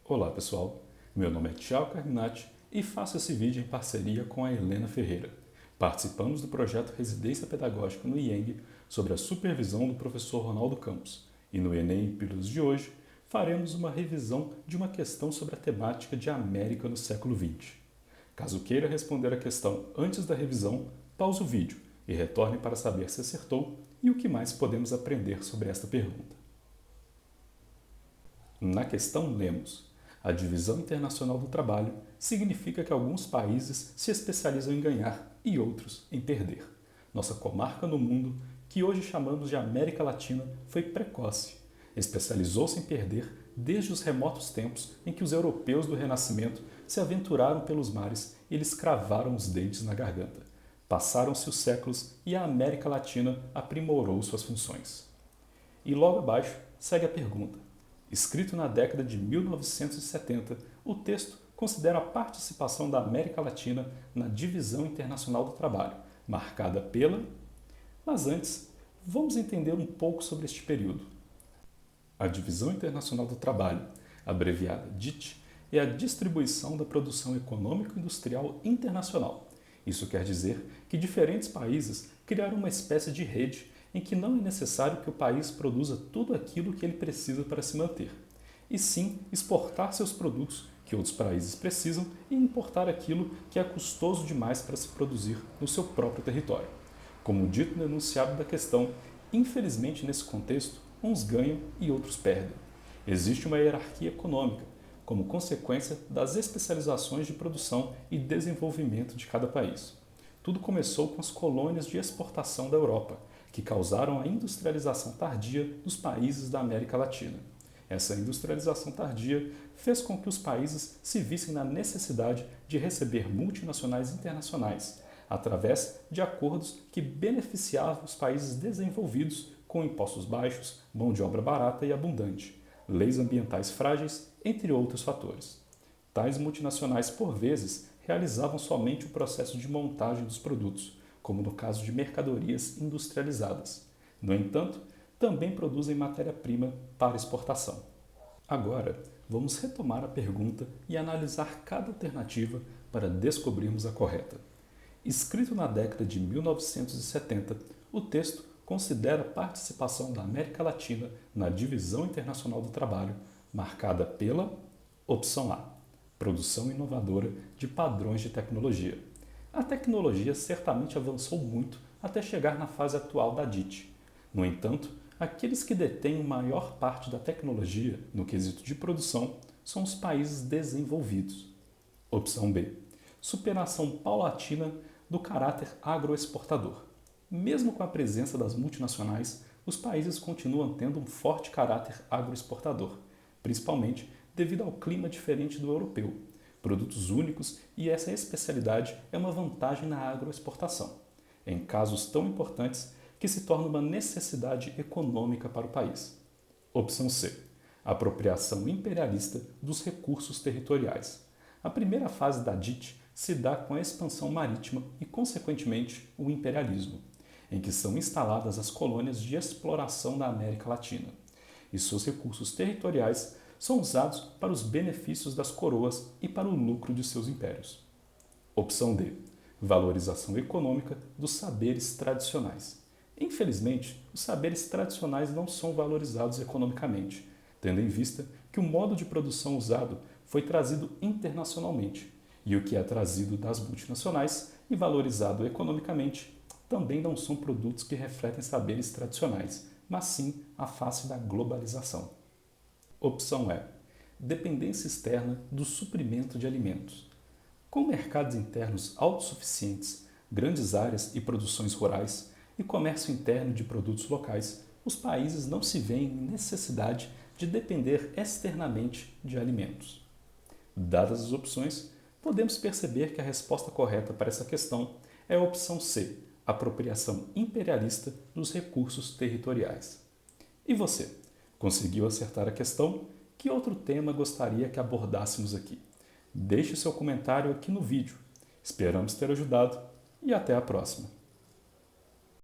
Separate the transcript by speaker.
Speaker 1: Olá pessoal, meu nome é Thiago Carminati e faço esse vídeo em parceria com a Helena Ferreira. Participamos do projeto Residência Pedagógica no IENG sobre a supervisão do professor Ronaldo Campos e no Enem Pílulas de hoje faremos uma revisão de uma questão sobre a temática de América no século XX. Caso queira responder a questão antes da revisão, pause o vídeo e retorne para saber se acertou e o que mais podemos aprender sobre esta pergunta. Na questão lemos: a divisão internacional do trabalho significa que alguns países se especializam em ganhar e outros em perder. Nossa comarca no mundo, que hoje chamamos de América Latina, foi precoce. Especializou-se em perder desde os remotos tempos em que os europeus do Renascimento se aventuraram pelos mares e lhes cravaram os dentes na garganta. Passaram-se os séculos e a América Latina aprimorou suas funções. E logo abaixo segue a pergunta. Escrito na década de 1970, o texto considera a participação da América Latina na divisão internacional do trabalho, marcada pela... Mas antes, vamos entender um pouco sobre este período. A divisão internacional do trabalho, abreviada DIT, é a distribuição da produção econômico-industrial internacional. Isso quer dizer que diferentes países criaram uma espécie de rede em que não é necessário que o país produza tudo aquilo que ele precisa para se manter, e sim exportar seus produtos que outros países precisam e importar aquilo que é custoso demais para se produzir no seu próprio território. Como dito no enunciado da questão, infelizmente nesse contexto, uns ganham e outros perdem. Existe uma hierarquia econômica, como consequência das especializações de produção e desenvolvimento de cada país. Tudo começou com as colônias de exportação da Europa, que causaram a industrialização tardia dos países da América Latina. Essa industrialização tardia fez com que os países se vissem na necessidade de receber multinacionais internacionais, através de acordos que beneficiavam os países desenvolvidos com impostos baixos, mão de obra barata e abundante, leis ambientais frágeis, entre outros fatores. Tais multinacionais, por vezes, realizavam somente o processo de montagem dos produtos, como no caso de mercadorias industrializadas. No entanto, também produzem matéria-prima para exportação. Agora, vamos retomar a pergunta e analisar cada alternativa para descobrirmos a correta. Escrito na década de 1970, o texto considera a participação da América Latina na divisão internacional do trabalho, marcada pela opção A, produção inovadora de padrões de tecnologia. A tecnologia certamente avançou muito até chegar na fase atual da DIT. No entanto, aqueles que detêm maior parte da tecnologia no quesito de produção são os países desenvolvidos. Opção B. Superação paulatina do caráter agroexportador. Mesmo com a presença das multinacionais, os países continuam tendo um forte caráter agroexportador, principalmente devido ao clima diferente do europeu, produtos únicos, e essa especialidade é uma vantagem na agroexportação, em casos tão importantes que se torna uma necessidade econômica para o país. Opção C. Apropriação imperialista dos recursos territoriais. A primeira fase da DIT se dá com a expansão marítima e, consequentemente, o imperialismo, em que são instaladas as colônias de exploração da América Latina, e seus recursos territoriais são usados para os benefícios das coroas e para o lucro de seus impérios. Opção D. Valorização econômica dos saberes tradicionais. Infelizmente, os saberes tradicionais não são valorizados economicamente, tendo em vista que o modo de produção usado foi trazido internacionalmente, e o que é trazido das multinacionais e valorizado economicamente também não são produtos que refletem saberes tradicionais, mas sim a face da globalização. Opção E. Dependência externa do suprimento de alimentos. Com mercados internos autossuficientes, grandes áreas e produções rurais e comércio interno de produtos locais, os países não se veem em necessidade de depender externamente de alimentos. Dadas as opções, podemos perceber que a resposta correta para essa questão é a opção C, apropriação imperialista dos recursos territoriais. E você? Conseguiu acertar a questão? Que outro tema gostaria que abordássemos aqui? Deixe seu comentário aqui no vídeo. Esperamos ter ajudado e até a próxima!